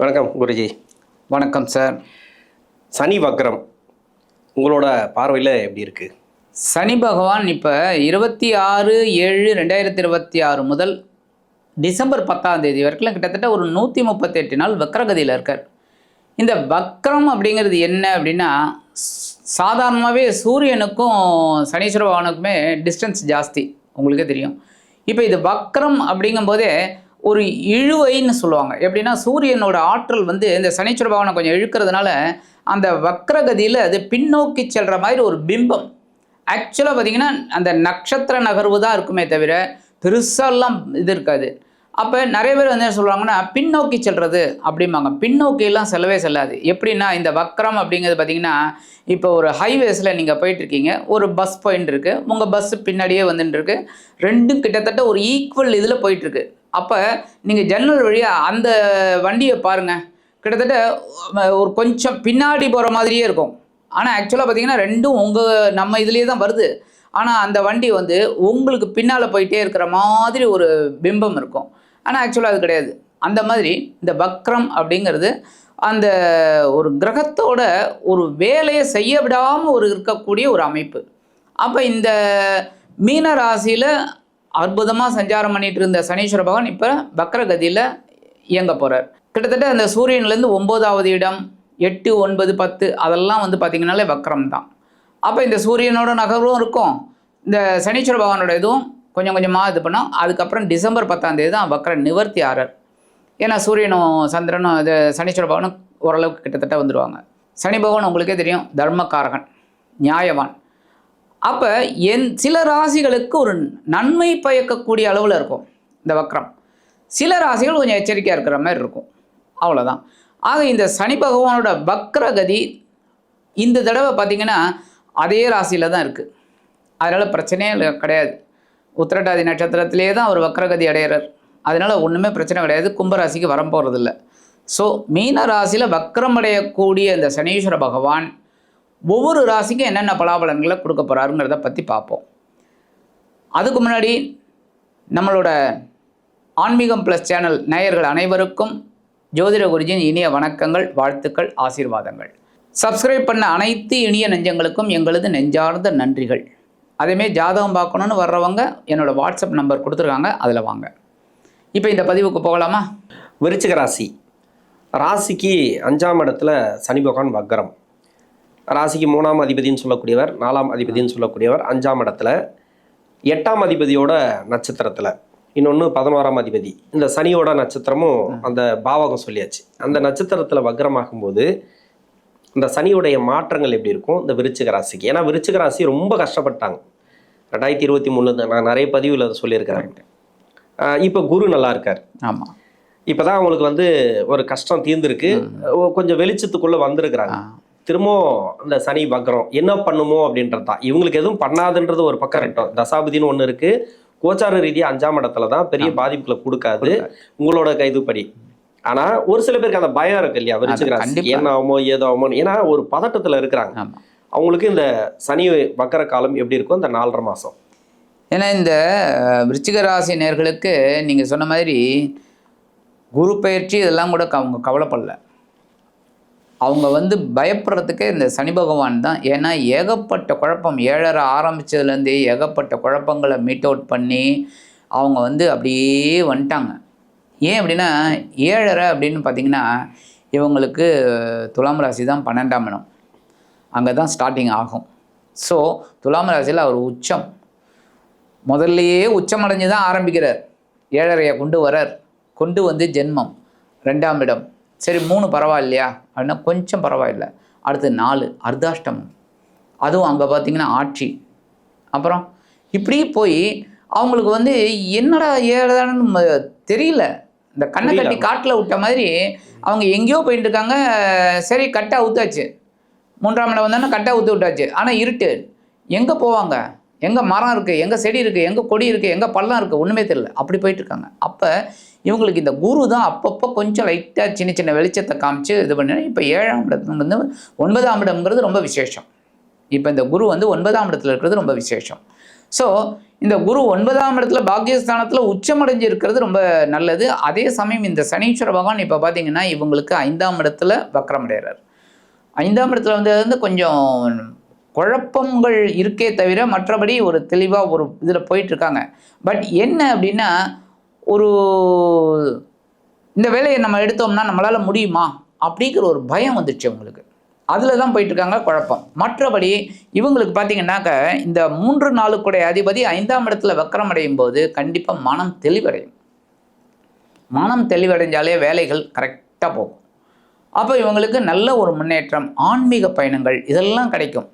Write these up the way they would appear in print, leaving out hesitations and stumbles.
வணக்கம் குருஜி. வணக்கம் சார். சனி வக்ரம் உங்களோட பார்வையில் எப்படி இருக்கு? சனி பகவான் இப்போ 26/7/2026 முதல் டிசம்பர் 10 வரைக்கும் கிட்டத்தட்ட ஒரு 138 நாள் வக்ரகதியில் இருக்கார். இந்த வக்ரம் அப்படிங்கிறது என்ன அப்படின்னா, சாதாரணமாகவே சூரியனுக்கும் சனீஸ்வர பகவானுக்குமே டிஸ்டன்ஸ் ஜாஸ்தி, உங்களுக்கே தெரியும். இப்போ இது வக்ரம் அப்படிங்கும்போதே ஒரு இழுவைன்னு சொல்லுவாங்க. எப்படின்னா, சூரியனோட ஆற்றல் வந்து இந்த சனீஸ்வர பகவானை கொஞ்சம் இழுக்கிறதுனால அந்த வக்ரகதியில் அது பின்னோக்கி செல்கிற மாதிரி ஒரு பிம்பம். ஆக்சுவலாக பார்த்திங்கன்னா அந்த நட்சத்திர நகர்வு தான் இருக்குமே தவிர பெருசாலாம் இது இருக்காது. அப்போ நிறைய பேர் வந்து என்ன சொல்லுவாங்கன்னா, பின்னோக்கி செல்வது அப்படிம்பாங்க. பின்னோக்கியெல்லாம் செல்லவே செல்லாது. எப்படின்னா, இந்த வக்ரம் அப்படிங்கிறது பார்த்திங்கன்னா, இப்போ ஒரு ஹைவேஸில் நீங்கள் போயிட்டுருக்கீங்க, ஒரு பஸ் போயின்னு இருக்குது, உங்கள் பஸ்ஸு பின்னாடியே வந்துட்டுருக்கு, ரெண்டும் கிட்டத்தட்ட ஒரு ஈக்குவல் இதில் போயிட்டுருக்கு. அப்போ நீங்கள் ஜன்னல் வழியாக அந்த வண்டியை பாருங்கள், கிட்டத்தட்ட ஒரு கொஞ்சம் பின்னாடி போகிற மாதிரியே இருக்கும். ஆனால் ஆக்சுவலாக பார்த்திங்கன்னா ரெண்டும் நம்ம இதுலேயே தான் வருது. ஆனால் அந்த வண்டி வந்து உங்களுக்கு பின்னால் போயிட்டே இருக்கிற மாதிரி ஒரு பிம்பம் இருக்கும். ஆனால் ஆக்சுவலாக அது கிடையாது. அந்த மாதிரி இந்த வக்ரம் அப்படிங்கிறது அந்த ஒரு கிரகத்தோட ஒரு வேலையை செய்ய விடாமல் இருக்கக்கூடிய ஒரு அமைப்பு. அப்போ இந்த மீன ராசியில் அற்புதமாக சஞ்சாரம் பண்ணிகிட்டு இருந்த சனீஸ்வர பகவான் இப்போ வக்ரகதியில் இயங்க போகிறார். கிட்டத்தட்ட அந்த சூரியன்லேருந்து 9வது இடம், 8, 9, 10 அதெல்லாம் வந்து பார்த்திங்கனாலே வக்ரம் தான். அப்போ இந்த சூரியனோட நகர்வும் இருக்கும், இந்த சனீஸ்வர பகவானோட இதுவும் கொஞ்சம் கொஞ்சமாக இது பண்ணோம். அதுக்கப்புறம் டிசம்பர் 10 தான் வக்ர நிவர்த்தி ஆறார். ஏன்னா சூரியனும் சந்திரனும் இது சனீஸ்வர பகவானும் ஓரளவுக்கு கிட்டத்தட்ட வந்துடுவாங்க. சனி பகவான் உங்களுக்கே தெரியும், தர்மகாரகன், நியாயவான். அப்போ சில ராசிகளுக்கு ஒரு நன்மை பயக்கக்கூடிய அளவில் இருக்கும் இந்த வக்ரம். சில ராசிகள் கொஞ்சம் எச்சரிக்கையாக இருக்கிற மாதிரி இருக்கும், அவ்வளோதான். ஆக இந்த சனி பகவானோட வக்ரகதி இந்த தடவை பார்த்திங்கன்னா அதே ராசியில் தான் இருக்குது. அதனால் பிரச்சனையே கிடையாது. உத்திரட்டாதி நட்சத்திரத்திலே தான் அவர் வக்ரகதி அடையிறார். அதனால் ஒன்றுமே பிரச்சனை கிடையாது. கும்பராசிக்கு வரப்போகிறதில்ல. ஸோ மீன ராசியில் வக்ரம் அடையக்கூடிய இந்த சனீஸ்வர பகவான் ஒவ்வொரு ராசிக்கும் என்னென்ன பலாபலன்களை கொடுக்க போகிறாருங்கிறத பற்றி பார்ப்போம். அதுக்கு முன்னாடி நம்மளோட ஆன்மீகம் ப்ளஸ் சேனல் நேயர்கள் அனைவருக்கும் ஜோதிட குருஜியின் இனிய வணக்கங்கள், வாழ்த்துக்கள், ஆசீர்வாதங்கள். சப்ஸ்கிரைப் பண்ண அனைத்து இனிய நெஞ்சங்களுக்கும் எங்களது நெஞ்சார்ந்த நன்றிகள். அதேமாரி ஜாதகம் பார்க்கணுன்னு வர்றவங்க என்னோடய வாட்ஸ்அப் நம்பர் கொடுத்துருக்காங்க, அதில் வாங்க. இப்போ இந்த பதிவுக்கு போகலாமா? விருச்சிக ராசி. ராசிக்கு 5ஆம் இடத்துல சனி பகவான் வக்ரம். ராசிக்கு 3ஆம் அதிபதினு சொல்லக்கூடியவர், 4ஆம் அதிபதினு சொல்லக்கூடியவர் 5ஆம் இடத்துல, 8ஆம் அதிபதியோட நட்சத்திரத்தில், இன்னொன்று 11ஆம் அதிபதி. இந்த சனியோட நட்சத்திரமும் அந்த பாவகம் சொல்லியாச்சு. அந்த நட்சத்திரத்தில் வக்ரமாகும்போது இந்த சனியுடைய மாற்றங்கள் எப்படி இருக்கும் இந்த விருச்சிக ராசிக்கு? ஏன்னா விருச்சிக ராசி ரொம்ப கஷ்டப்பட்டாங்க 2023. நான் நிறைய பதிவில் அதை சொல்லியிருக்கிறேன். இப்போ குரு நல்லா இருக்கார். ஆமாம். இப்போ தான் அவங்களுக்கு வந்து ஒரு கஷ்டம் தீர்ந்துருக்கு, கொஞ்சம் வெளிச்சத்துக்குள்ளே வந்திருக்கிறாங்க. திரும்பவும் அந்த சனி வக்ரம் என்ன பண்ணுமோ அப்படின்றது தான். இவங்களுக்கு எதுவும் பண்ணாதுன்றது ஒரு பக்கம் ரெட்டும். தசாபதினு ஒன்று இருக்குது, கோச்சார ரீதியாக 5ஆம் இடத்துல தான், பெரிய பாதிப்புகளை கொடுக்காது உங்களோட கைதுப்படி. ஆனால் ஒரு சில பேருக்கு அந்த பயம் இருக்கு இல்லையா, விருச்சிக ராசி என்ன ஆகுமோ ஏதோ ஆகுமோ, ஏன்னா ஒரு பதட்டத்தில் இருக்கிறாங்க. அவங்களுக்கு இந்த சனி வக்ர காலம் எப்படி இருக்கும் இந்த 4.5 மாதம்? ஏன்னா இந்த விருச்சிக ராசி நேயர்களுக்கு நீங்கள் சொன்ன மாதிரி குரு பயிற்சி இதெல்லாம் கூட அவங்க கவலைப்படல. அவங்க வந்து பயப்படுறதுக்கே இந்த சனி பகவான் தான். ஏன்னா ஏகப்பட்ட குழப்பம், 7.5 ஆரம்பித்ததுலேருந்தே ஏகப்பட்ட குழப்பங்களை மீட் அவுட் பண்ணி அவங்க வந்து அப்படியே வந்துட்டாங்க. ஏன் அப்படின்னா 7.5 அப்படின்னு பார்த்திங்கன்னா இவங்களுக்கு துலாம் ராசி தான் 12ஆம் இடம், அங்கே தான் ஸ்டார்டிங் ஆகும். ஸோ துலாம் ராசியில் அவர் உச்சம், முதல்லையே உச்சம் அடைஞ்சு தான் ஆரம்பிக்கிறார். 7.5 கொண்டு வரார். கொண்டு வந்து ஜென்மம் 2ஆம் இடம். சரி 3 பரவாயில்லையா அப்படின்னா கொஞ்சம் பரவாயில்லை. அடுத்து 4 அர்த்தாஷ்டமம், அதுவும் அங்கே பார்த்திங்கன்னா ஆட்சி. அப்புறம் இப்படி போய் அவங்களுக்கு வந்து என்னடா 7.5ன்னு தெரியல. இந்த கண்ணை கட்டி காட்டில் விட்ட மாதிரி அவங்க எங்கேயோ போயிட்டு இருக்காங்க. சரி கட்டை ஊத்தாச்சு, 3ஆம் இடம் வந்தோன்னா கட்டை ஊற்றி விட்டாச்சு. ஆனால் இருட்டு, எங்கே போவாங்க, எங்கே மரம் இருக்குது, எங்கே செடி இருக்குது, எங்கே கொடி இருக்குது, எங்கே பள்ளம் இருக்குது, ஒன்றுமே தெரியல. அப்படி போயிட்டுருக்காங்க. அப்போ இவங்களுக்கு இந்த குரு தான் அப்பப்போ கொஞ்சம் லைட்டாக சின்ன சின்ன வெளிச்சத்தை காமிச்சு இது பண்ணி. இப்போ 7ஆம் இடத்துல வந்து 9ஆம் இடம்ங்கிறது ரொம்ப விசேஷம். இப்போ இந்த குரு வந்து 9ஆம் இடத்துல இருக்கிறது ரொம்ப விசேஷம். ஸோ இந்த குரு 9ஆம் இடத்துல பாக்கியஸ்தானத்தில் உச்சமடைஞ்சு இருக்கிறது ரொம்ப நல்லது. அதே சமயம் இந்த சனீஸ்வர பகவான் இப்போ பார்த்தீங்கன்னா இவங்களுக்கு 5ஆம் இடத்துல வக்ரம் அடைகிறார். 5ஆம் இடத்துல வந்து கொஞ்சம் குழப்பங்கள் இருக்கே தவிர மற்றபடி ஒரு தெளிவாக ஒரு இதில் போயிட்டுருக்காங்க. பட் என்ன அப்படின்னா, ஒரு இந்த வேலையை நம்ம எடுத்தோம்னா நம்மளால் முடியுமா அப்படிங்கிற ஒரு பயம் வந்துடுச்சு அவங்களுக்கு. அதில் தான் போயிட்டுருக்காங்க குழப்பம். மற்றபடி இவங்களுக்கு பார்த்தீங்கன்னாக்க இந்த 3 நாளுக்குடைய அதிபதி 5ஆம் இடத்துல வக்ரம் அடையும் போது கண்டிப்பாக மனம் தெளிவடையும். மனம் தெளிவடைஞ்சாலே வேலைகள் கரெக்டாக போகும். அப்போ இவங்களுக்கு நல்ல ஒரு முன்னேற்றம், ஆன்மீக பயணங்கள் இதெல்லாம் கிடைக்கும்.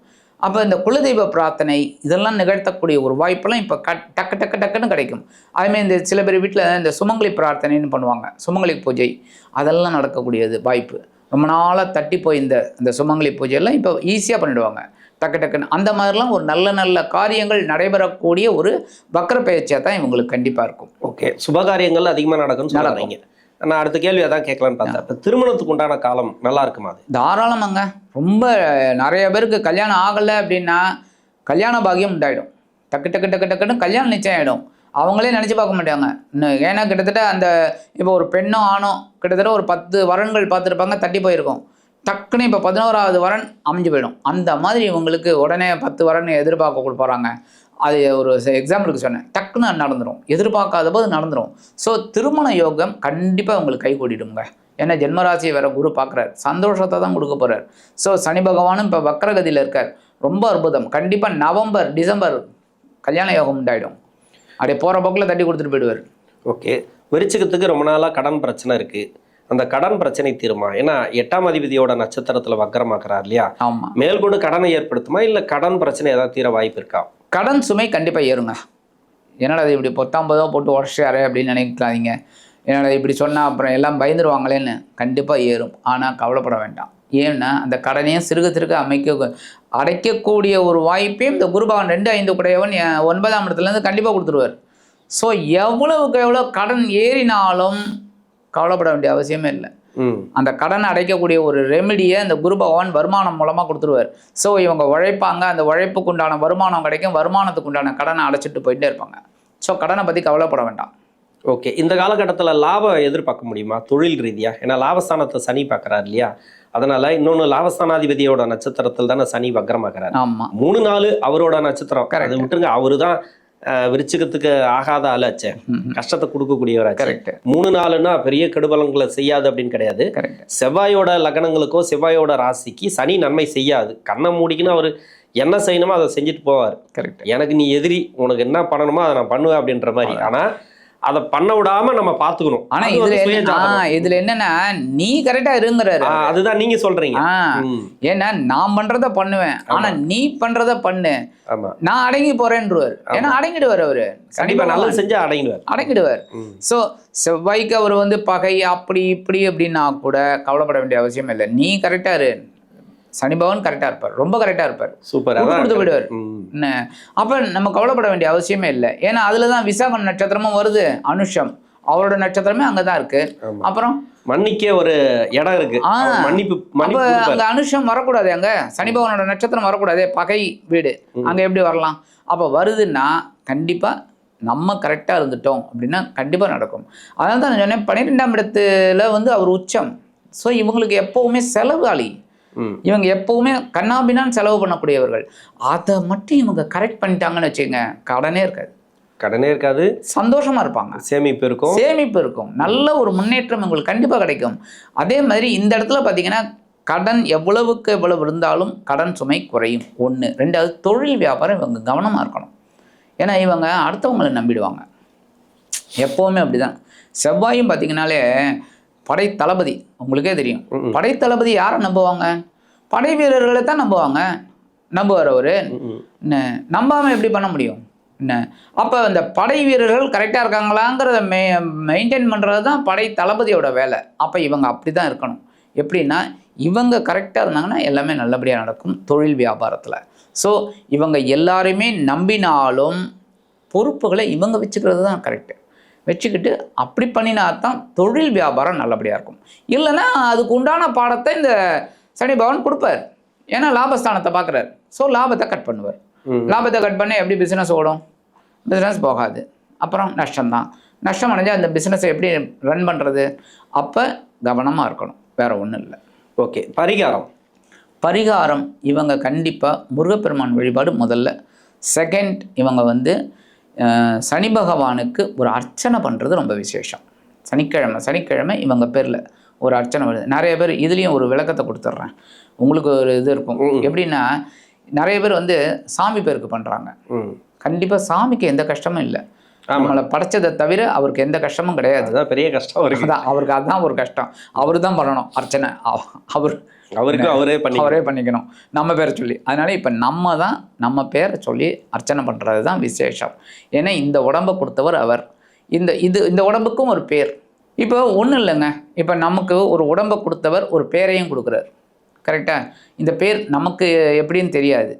அப்போ இந்த குலதெய்வ பிரார்த்தனை இதெல்லாம் நிகழ்த்தக்கூடிய ஒரு வாய்ப்பெல்லாம் இப்போ டக்கு டக்கு டக்குன்னு கிடைக்கும். அதுமாதிரி இந்த சில பேர் வீட்டில் இந்த சுமங்கலி பிரார்த்தனைன்னு பண்ணுவாங்க, சுமங்கலி பூஜை, அதெல்லாம் நடக்கக்கூடியது வாய்ப்பு. ரொம்ப நாளாக தட்டி போய் இந்த சுமங்கலி பூஜையெல்லாம் இப்போ ஈஸியாக பண்ணிவிடுவாங்க டக்கு டக்குன்னு. அந்த மாதிரிலாம் ஒரு நல்ல நல்ல காரியங்கள் நடைபெறக்கூடிய ஒரு வக்ர பயிற்சியாக தான் இவங்களுக்கு கண்டிப்பாக இருக்கும். ஓகே, சுபகாரியங்கள் அதிகமாக நடக்கும்னு சொல்லுறீங்க. நான் அடுத்த கேள்வி அதான் கேட்கலான்னு பார்த்தேன். இப்போ திருமணத்துக்கு உண்டான காலம் நல்லா இருக்குமா? அது தாராளமாங்க. ரொம்ப நிறைய பேருக்கு கல்யாணம் ஆகலை அப்படின்னா கல்யாண பாகியம் உண்டாயிடும். டக்கு டக்கு டக்கு டக்குன்னு கல்யாணம் நிச்சயம் ஆகிடும். அவங்களே நினச்சி பார்க்க மாட்டாங்க. ஏன்னா கிட்டத்தட்ட அந்த இப்போ ஒரு பெண்ணோ ஆணோ கிட்டத்தட்ட ஒரு 10 வரன்கள் பார்த்துருப்பாங்க, தட்டி போயிருக்கும். டக்குன்னு இப்போ 11ஆவது வரன் அமைஞ்சு போயிடும். அந்த மாதிரி இவங்களுக்கு உடனே 10 வரன் எதிர்பார்க்க போகிறாங்க. அது ஒரு எக்ஸாம்பிளுக்கு சொன்னேன், டக்குன்னு நடந்துடும், எதிர்பார்க்காத போது நடந்துடும். ஸோ திருமண யோகம் கண்டிப்பாக உங்களுக்கு கை கூடிடுங்க. ஏன்னா ஜென்மராசியை வேற குரு பார்க்குறாரு, சந்தோஷத்தை தான் கொடுக்க போகிறார். ஸோ சனி பகவானும் இப்போ வக்ரகதியில் இருக்கார், ரொம்ப அற்புதம். கண்டிப்பாக நவம்பர் டிசம்பர் கல்யாண யோகம் உண்டாயிடும். அப்படியே போகிற போக்கில் தட்டி கொடுத்துட்டு போயிடுவார். ஓகே, விருச்சிகத்துக்கு ரொம்ப நாளாக கடன் பிரச்சனை இருக்குது. அந்த கடன் பிரச்சனை தீருமா? ஏன்னா 8ஆம் அதிபதியோட நட்சத்திரத்தில் வக்கரமாக்குறார் இல்லையா? ஆமாம். மேல்கொண்டு கடனை ஏற்படுத்துமா, இல்லை கடன் பிரச்சனை ஏதாவது தீர வாய்ப்பு இருக்கா? கடன் சுமை கண்டிப்பாக ஏறுங்க. என்னடா அது இப்படி 19 போட்டு உடச்சாரு அப்படின்னு நினைக்காதீங்க. என்னடா இப்படி சொன்னால் அப்புறம் எல்லாம் பயந்துருவாங்களேன்னு. கண்டிப்பாக ஏறும். ஆனால் கவலைப்பட வேண்டாம். ஏன்னா அந்த கடனையும் சிறுக சிறுக அடைக்கக்கூடிய ஒரு வாய்ப்பையும் இந்த குருபகவான் 2, 5 கூடையவன் 9ஆம் இடத்துலேருந்து கண்டிப்பாக கொடுத்துருவார். ஸோ எவ்வளவுக்கு எவ்வளோ கடன் ஏறினாலும் கவலைப்பட வேண்டிய அவசியமே இல்லை. அந்த கடனை அடைக்கக்கூடிய ஒரு ரெமிடியை அந்த குரு பகவான் வருமானம் மூலமாக கொடுத்துருவார். ஸோ இவங்க உழைப்பாங்க, அந்த உழைப்புக்கு உண்டான வருமானம் கிடைக்கும், வருமானத்துக்கு உண்டான கடனை அடைச்சிட்டு போயிட்டே இருப்பாங்க. ஸோ கடனை பற்றி கவலைப்பட வேண்டாம். ஓகே, இந்த காலகட்டத்தில் லாபம் எதிர்பார்க்க முடியுமா தொழில் ரீதியாக? ஏன்னா லாபஸ்தானத்தை சனி பார்க்குறாரு இல்லையா? அதனால இன்னொன்று லாபஸ்தானாதிபதியோட நட்சத்திரத்தில் தானே சனி வக்ரமாக்குறாரு. ஆமாம், 3 நாள் அவரோட நட்சத்திரம். அதை விட்டுருங்க, அவரு தான் விருச்சிகத்துக்கு ஆகாத ஆளாச்சே, கஷ்டத்தை கொடுக்கக்கூடியவராச்சு. கரெக்ட். 3 நாளுன்னா பெரிய கெடுபலங்களை செய்யாது அப்படின்னு கிடையாது. செவ்வாயோட லக்னங்களுக்கோ செவ்வாயோட ராசிக்கு சனி நன்மை செய்யாது. கண்ணை மூடிக்குன்னு அவர் என்ன செய்யணுமோ அதை செஞ்சுட்டு போவார். கரெக்ட். எனக்கு நீ எதிரி, உனக்கு என்ன பண்ணணுமோ அதை நான் பண்ணுவேன் அப்படின்ற மாதிரி. ஆனால் அதை பண்ண விடாம நம்ம பாத்துக்கணும். ஆனா இதுல என்னன்னா நீ கரெக்டா இருங்கிறாரு. அதுதான் நீங்க சொல்றீங்க. ஏன்னா நான் பண்றத பண்ணுவேன், ஆனா நீ பண்றத பண்ணு, நான் அடங்கி போறேன்றுவார். ஏன்னா அடங்கிடுவார் அவரு. கண்டிப்பா நல்லது செஞ்சா அடங்கிடுவார். சோ செவ்வாய்க்கு அவர் வந்து பகை அப்படி இப்படி அப்படின்னா கூட கவலைப்பட வேண்டிய அவசியம் இல்லை. நீ கரெக்டா இரு. சனி பகவான் கரெக்டாக இருப்பார், ரொம்ப கரெக்டாக இருப்பார். சூப்பர், கொடுத்து விடுவார். அப்போ நம்ம கவலைப்பட வேண்டிய அவசியமே இல்லை. ஏன்னா அதில் தான் விசாகம் நட்சத்திரமும் வருது, அனுஷம் அவரோட நட்சத்திரமே அங்கே தான் இருக்கு. அப்புறம் மன்னிக்க ஒரு இடம் இருக்கு. அப்போ அங்கே அனுஷம் வரக்கூடாது, அங்கே சனி பகவானோட நட்சத்திரம் வரக்கூடாது, பகை வீடு அங்கே எப்படி வரலாம்? அப்போ வருதுன்னா கண்டிப்பாக நம்ம கரெக்டாக இருந்துட்டோம் அப்படின்னா கண்டிப்பாக நடக்கும். அதனால தான் நான் சொன்னேன் 12ஆம் இடத்துல வந்து அவர் உச்சம். ஸோ இவங்களுக்கு எப்போவுமே செலவாளி, இவங்க எப்பவுமே கண்ணாபின்னான் செலவு பண்ணக்கூடியவர்கள். அதை மட்டும் இவங்க கரெக்ட் பண்ணிட்டாங்கன்னு வச்சுக்கோங்க, கடனே இருக்காது, சந்தோஷமா இருப்பாங்க, சேமிப்பு இருக்கும், நல்ல ஒரு முன்னேற்றம் உங்களுக்கு கண்டிப்பாக கிடைக்கும். அதே மாதிரி இந்த இடத்துல பார்த்தீங்கன்னா கடன் எவ்வளவுக்கு எவ்வளவு இருந்தாலும் கடன் சுமை குறையும். 1, 2வது தொழில் வியாபாரம் இவங்க கவனமாக இருக்கணும். ஏன்னா இவங்க அடுத்தவங்களை நம்பிடுவாங்க, எப்போவுமே அப்படிதான். செவ்வாயும் பார்த்தீங்கன்னாலே படை தளபதி, உங்களுக்கே தெரியும். படை தளபதி யாரை நம்புவாங்க? படை வீரர்களை தான் நம்புவார் அவரு. நம்பாமல் எப்படி பண்ண முடியும்? அப்போ அந்த படை வீரர்கள் கரெக்டாக இருக்காங்களாங்கிறத மெயின்டைன் பண்ணுறது தான் படை தளபதியோட வேலை. அப்போ இவங்க அப்படி தான் இருக்கணும். எப்படின்னா இவங்க கரெக்டாக இருந்தாங்கன்னா எல்லாமே நல்லபடியாக நடக்கும் தொழில் வியாபாரத்தில். ஸோ இவங்க எல்லாருமே நம்பினாலும் பொறுப்புகளை இவங்க வச்சுக்கிறது தான் கரெக்டு. வச்சுக்கிட்டு அப்படி பண்ணினா தான் தொழில் வியாபாரம் நல்லபடியாக இருக்கும். இல்லைன்னா அதுக்கு உண்டான பாடத்தை இந்த சனி பகவான் கொடுப்பார். ஏன்னா லாபஸ்தானத்தை பார்க்குறாரு. ஸோ லாபத்தை கட் பண்ணுவார். லாபத்தை கட் பண்ண எப்படி பிஸ்னஸ் ஓடும்? பிஸ்னஸ் போகாது, அப்புறம் நஷ்டம்தான். நஷ்டம் அடைஞ்சால் அந்த பிஸ்னஸை எப்படி ரன் பண்ணுறது? அப்போ கவனமாக இருக்கணும், வேறு ஒன்றும் இல்லை. ஓகே. பரிகாரம் இவங்க கண்டிப்பாக முருகப்பெருமான் வழிபாடு முதல்ல. செகண்ட், இவங்க சனி பகவானுக்கு ஒரு அர்ச்சனை பண்ணுறது ரொம்ப விசேஷம். சனிக்கிழமை இவங்க பேரில் ஒரு அர்ச்சனை வருது. நிறைய பேர் இதுலேயும் ஒரு விளக்கத்தை கொடுத்துட்றேன், உங்களுக்கு ஒரு இது இருக்கும். எப்படின்னா, நிறைய பேர் சாமி பேருக்கு பண்ணுறாங்க. கண்டிப்பாக சாமிக்கு எந்த கஷ்டமும் இல்லை, நம்மளை படைச்சதை தவிர அவருக்கு எந்த கஷ்டமும் கிடையாது. அதுதான் பெரிய கஷ்டம் அவருக்கு, அதுதான் ஒரு கஷ்டம். அவர் தான் பண்ணணும் அர்ச்சனை, அவரே பண்ணிக்கணும் நம்ம பேரை சொல்லி. அதனால இப்போ நம்ம பேரை சொல்லி அர்ச்சனை பண்ணுறது தான் விசேஷம். ஏன்னா இந்த உடம்பை கொடுத்தவர் அவர், இந்த உடம்புக்கும் ஒரு பேர். இப்போ ஒன்றும் இல்லைங்க, இப்போ நமக்கு ஒரு உடம்பை கொடுத்தவர் ஒரு பேரையும் கொடுக்குறார், கரெக்டாக? இந்த பேர் நமக்கு எப்படின்னு தெரியாது,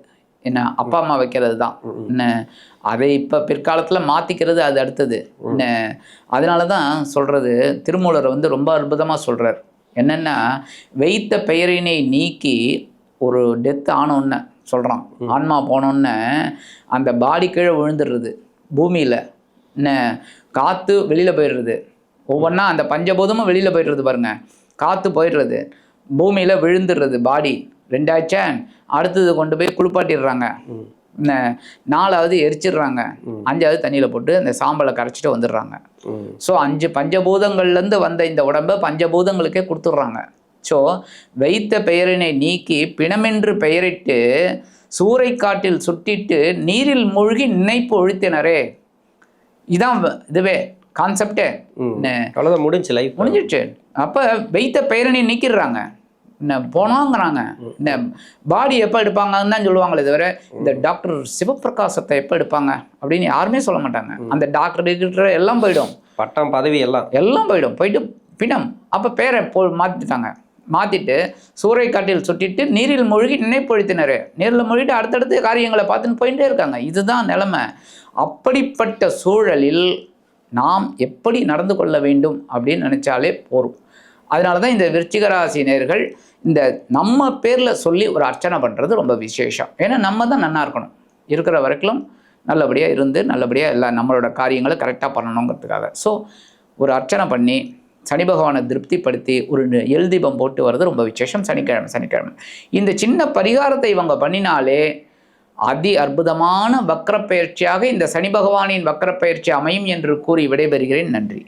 என்ன அப்பா அம்மா வைக்கிறது தான் என்ன, அதை இப்போ பிற்காலத்தில் மாற்றிக்கிறது அது அடுத்தது என்ன. அதனால தான் சொல்கிறது, திருமூலர் ரொம்ப அற்புதமாக சொல்கிறார். என்னென்னா, வைத்த பெயரினை நீக்கி ஒரு டெத் ஆனோன்னு சொல்கிறான், ஆன்மா போனோன்னு அந்த பாடி கீழே விழுந்துடுறது பூமியில், என்ன காற்று வெளியில் போயிடுறது, ஒவ்வொன்றா அந்த பஞ்சபூதமும் வெளியில் போயிடுறது பாருங்க, காற்று போயிடுறது, பூமியில் விழுந்துடுறது, பாடி ரெண்டாச்சா. அடுத்தது கொண்டு போய் குளிப்பாட்டிடுறாங்க, என்ன 4வது எரிச்சிடுறாங்க, 5வது தண்ணியில் போட்டு அந்த சாம்பலை கரைச்சிட்டு வந்துடுறாங்க. ஸோ 5 பஞ்சபூதங்கள்லேருந்து வந்த இந்த உடம்பை பஞ்சபூதங்களுக்கே கொடுத்துட்றாங்க. ஸோ வைத்த பெயரினை நீக்கி பிணமென்று பெயரிட்டு சூறை காட்டில் சுட்டிட்டு நீரில் மூழ்கி நினைப்பு ஒழித்தினரே. இதான் இதுவே கான்செப்டே. அவ்வளோதான், முடிஞ்சிடுச்சு. அப்போ வைத்த பெயரினை நீக்கிடுறாங்க, என்ன போனாங்கிறாங்க. இந்த பாடி எப்போ எடுப்பாங்கன்னு தான் சொல்லுவாங்களே தவிர இந்த டாக்டர் சிவபிரகாசத்தை எப்போ எடுப்பாங்க அப்படின்னு யாருமே சொல்ல மாட்டாங்க. அந்த டாக்டர் எல்லாம் போயிடும், பட்டம் பதவி எல்லாம் போயிட்டு பிணம். அப்போ பேரை மாற்றிட்டாங்க. மாற்றிட்டு சூறை காட்டில் சுட்டிட்டு நீரில் மூழ்கி நினைப்பொழித்தினர். நீரில் மூழ்கிட்டு அடுத்தடுத்து காரியங்களை பார்த்துன்னு போயிட்டே இருக்காங்க. இதுதான் நிலைமை. அப்படிப்பட்ட சூழலில் நாம் எப்படி நடந்து கொள்ள வேண்டும் அப்படின்னு நினச்சாலே போரும். அதனால தான் இந்த விருச்சிக ராசினியர்கள் இந்த நம்ம பேரில் சொல்லி ஒரு அர்ச்சனை பண்ணுறது ரொம்ப விசேஷம். ஏன்னா நம்ம தான் நன்னா இருக்கணும், இருக்கிற வரைக்கும் நல்லபடியாக இருந்து நல்லபடியாக எல்லா நம்மளோட காரியங்களை கரெக்டாக பண்ணணுங்கிறதுக்காக. ஸோ ஒரு அர்ச்சனை பண்ணி சனி பகவானை திருப்திப்படுத்தி ஒரு எல் தீபம் போட்டு வர்றது ரொம்ப விசேஷம். சனிக்கிழமை இந்த சின்ன பரிகாரத்தை இவங்க பண்ணினாலே அதி அற்புதமான வக்ரப்பெயர்ச்சியாக இந்த சனி பகவானின் வக்ரப்பெயர்ச்சி அமையும் என்று கூறி விடைபெறுகிறேன். நன்றி.